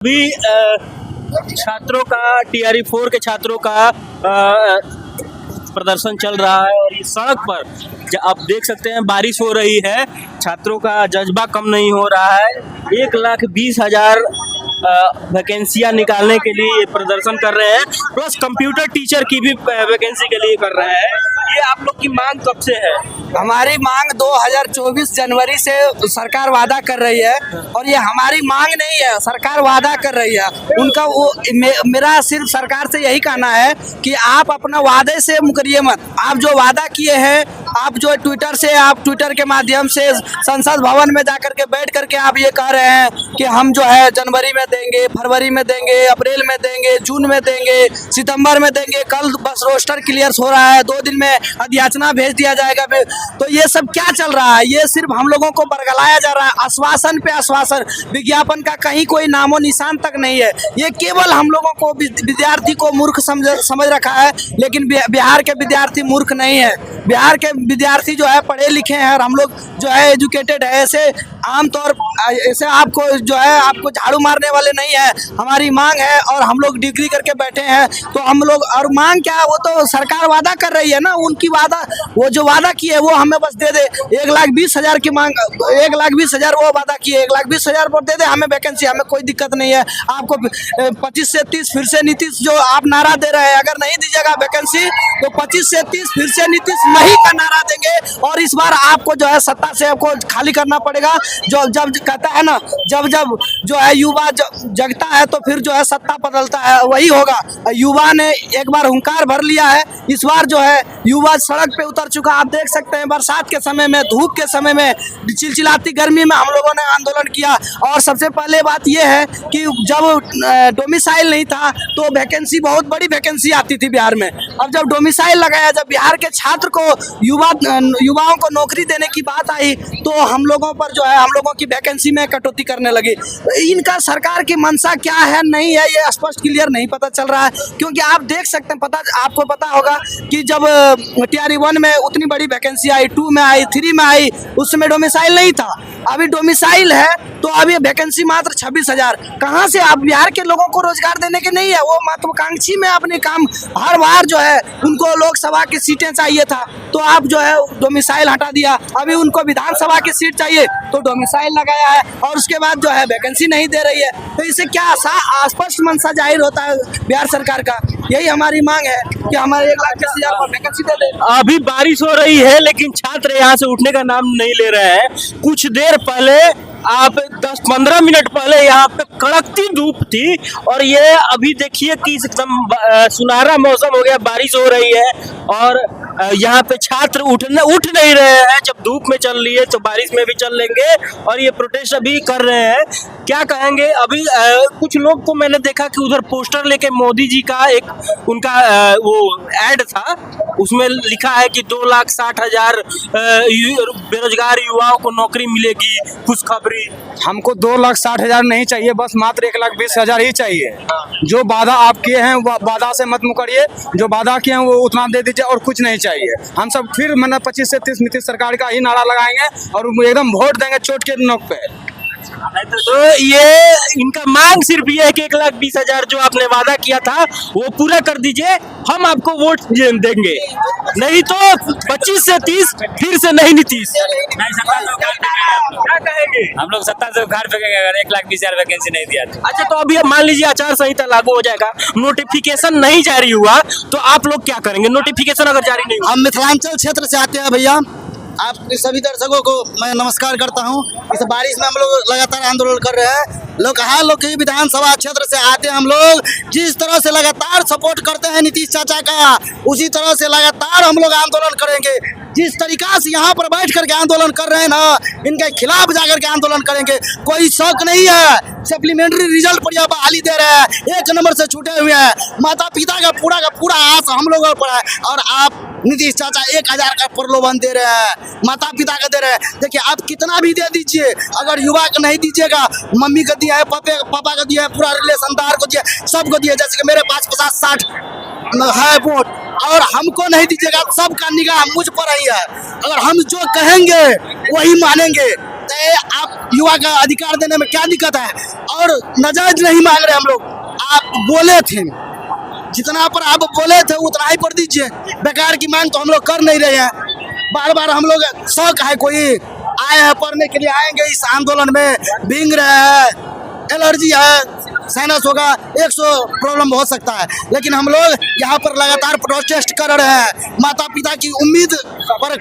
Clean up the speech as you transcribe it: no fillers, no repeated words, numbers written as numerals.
अभी छात्रों का टीआरई 4 के छात्रों का प्रदर्शन चल रहा है और इस सड़क पर आप देख सकते हैं बारिश हो रही है। छात्रों का जज्बा कम नहीं हो रहा है। 1,20,000 वैकेंसियां निकालने के लिए ये प्रदर्शन कर रहे हैं, प्लस कंप्यूटर टीचर की भी वैकेंसी के लिए कर रहे हैं। ये आप लोग की मांग कब से है? हमारी मांग 2024 जनवरी से सरकार वादा कर रही है और ये हमारी मांग नहीं है, सरकार वादा कर रही है। उनका मेरा सिर्फ सरकार से यही कहना है कि आप अपना वादे से मुकरिए मत। आप जो वादा किए हैं, आप जो ट्विटर के माध्यम से संसद भवन में जाकर के बैठ करके आप ये कह रहे हैं कि हम जो है जनवरी में देंगे, फरवरी में देंगे, अप्रैल में देंगे, जून में देंगे, सितंबर में देंगे। कल बस रोस्टर क्लियर हो रहा है, 2 दिन में अधियाचना भेज दिया जाएगा। तो ये सब क्या चल रहा है? ये सिर्फ हम लोगों को बरगलाया जा रहा है, आश्वासन पे आश्वासन। विज्ञापन का कहीं कोई नामो निशान तक नहीं है। ये केवल हम लोगों को विद्यार्थी को मूर्ख समझ रखा है, लेकिन बिहार के विद्यार्थी मूर्ख नहीं है। बिहार के विद्यार्थी जो है पढ़े लिखे हैं और हम लोग जो है एजुकेटेड है। ऐसे आमतौर ऐसे आपको जो है आपको झाड़ू मारने वाले नहीं है। हमारी मांग है और हम लोग डिग्री करके बैठे हैं, तो हम लोग और मांग क्या है, वो तो सरकार वादा कर रही है ना। उनकी वादा, वो जो वादा की है वो हमें बस दे दे। 1,20,000 की मांग, 1,20,000 वो वादा की है, 1,20,000 पर दे दे हमें वैकेंसी, हमें कोई दिक्कत नहीं है। आपको 25 से 30 फिर से नीतीश जो आप नारा दे रहे हैं, अगर नहीं दीजिएगा वैकेंसी तो 25 से 30 फिर से नीतीश नहीं का नारा देंगे और इस बार आपको जो है सत्ता से आपको खाली करना पड़ेगा। जो जब कहता है ना, जब जो है युवा जगता है तो फिर जो है सत्ता बदलता है, वही होगा। युवा ने एक बार हुंकार भर लिया है, इस बार जो है युवा सड़क पे उतर चुका। आप देख सकते हैं बरसात के समय में, धूप के समय में, चिलचिलाती गर्मी में हम लोगों ने आंदोलन किया। और सबसे पहले बात यह है कि जब डोमिसाइल नहीं था तो वैकेंसी, बहुत बड़ी वैकेंसी आती थी बिहार में। अब जब डोमिसाइल लगाया, जब बिहार के छात्र को युवाओं को नौकरी देने की बात आई, तो हम लोगों पर जो है हम लोगों की वैकेंसी में कटौती करने लगी। इनका सरकार की मंशा क्या है नहीं है, ये स्पष्ट क्लियर नहीं पता चल रहा है। क्योंकि आप देख सकते हैं, आपको पता होगा कि जब टीआरई 1 में उतनी बड़ी वैकेंसी आई, 2 में आई, 3 में आई, उस समय डोमिसाइल नहीं था। अभी डोमिसाइल है तो अभी वैकेंसी मात्र 26,000। कहाँ से? आप बिहार के लोगों को रोजगार देने के नहीं है, वो महत्वाकांक्षी में अपने काम, हर बार जो है उनको लोकसभा की सीटें चाहिए था तो आप जो है डोमिसाइल हटा दिया। अभी उनको विधानसभा की सीट चाहिए तो डोमिसाइल लगाया है और उसके बाद जो है वैकेंसी नहीं दे रही है। तो इससे क्या स्पष्ट मंशा जाहिर होता है बिहार सरकार का। यही हमारी मांग है कि हमारे 1,20,000 पर वैकेंसी दे दे। अभी बारिश हो रही है लेकिन छात्र यहाँ से उठने का नाम नहीं ले रहे हैं। कुछ देर पहले, आप 10-15 मिनट पहले यहाँ पे कड़कती धूप थी और ये अभी देखिए कि एकदम सुनहरा मौसम हो गया, बारिश हो रही है और यहाँ पे छात्र उठ नहीं रहे हैं। जब धूप में चल रही है तो बारिश में भी चल लेंगे और ये प्रोटेस्ट अभी कर रहे हैं। क्या कहेंगे? अभी कुछ लोग को मैंने देखा कि उधर पोस्टर लेके मोदी जी का एक उनका वो एड था, उसमें लिखा है कि 2,60,000 बेरोजगार युवाओं को नौकरी मिलेगी, खुशखबरी। हमको 2,60,000 नहीं चाहिए, बस मात्र 1,20,000 ही चाहिए। जो वादा आप किए हैं वो वादा से मत मुकरिए, जो वादा किए हैं वो उतना दे दीजिए और कुछ नहीं चाहिए। हम सब फिर 25 से 30 नीतीश सरकार का ही नारा लगाएंगे और एकदम वोट देंगे चोट के नोक पे। तो ये इनका मांग सिर्फ ये है कि 1,20,000 जो आपने वादा किया था वो पूरा कर दीजिए, हम आपको वोट देंगे। नहीं तो 25 से 30 फिर से नहीं नीतीश। क्या कहेंगे? हम लोग सत्ता से उखाड़ फेंकेंगे अगर 1,20,000 वैकेंसी नहीं दिया तो। अच्छा, तो अभी मान लीजिए आचार संहिता लागू हो जाएगा, नोटिफिकेशन नहीं जारी हुआ तो आप लोग क्या करेंगे? नोटिफिकेशन अगर जारी नहीं हुआ। हम मिथिलांचल क्षेत्र से आते हैं भैया। आप सभी दर्शकों को मैं नमस्कार करता हूं। इस बारिश में हम लोग लगातार आंदोलन कर रहे हैं। लोग की विधानसभा क्षेत्र से आते हैं हम लोग, जिस तरह से लगातार सपोर्ट करते हैं नीतीश चाचा का, उसी तरह से लगातार हम लोग आंदोलन करेंगे। जिस तरीका से यहाँ पर बैठ करके आंदोलन कर रहे हैं ना, इनके खिलाफ जाकर के आंदोलन करेंगे। कोई शौक नहीं है, सप्लीमेंट्री रिजल्ट पर यह बहाली दे रहे हैं, 1 नंबर से छूटे हुए हैं। माता पिता का पूरा आस हम लोगों पर है और आप नीतीश चाचा 1,000 का प्रलोभन दे रहे हैं, माता पिता का दे रहे हैं। देखिए आप कितना भी दे दीजिए, अगर युवा को नहीं दीजिएगा, मम्मी को दिया है, पापा को दिया है, पूरा रिलेशनदार को दिया, सबको दिया। जैसे कि मेरे पास 50-60 है वोट और हमको नहीं दीजिएगा, सबका निगाह मुझ पर ही है। अगर हम जो कहेंगे वही मानेंगे। तो आप युवा का अधिकार देने में क्या दिक्कत है? और नाजायज नहीं मांग रहे हम लोग, आप बोले थे जितना पर आप बोले थे उतना ही पर दीजिए। बेकार की मांग तो हम लोग कर नहीं रहे हैं। बार बार हम लोग शौक है, कोई आए हैं पढ़ने के लिए, आएंगे इस आंदोलन में, भींग रहे हैं, एलर्जी है, साइनस होगा, 100 प्रॉब्लम हो सकता है, लेकिन हम लोग यहाँ पर लगातार प्रोटेस्ट कर रहे हैं। माता पिता की उम्मीद पर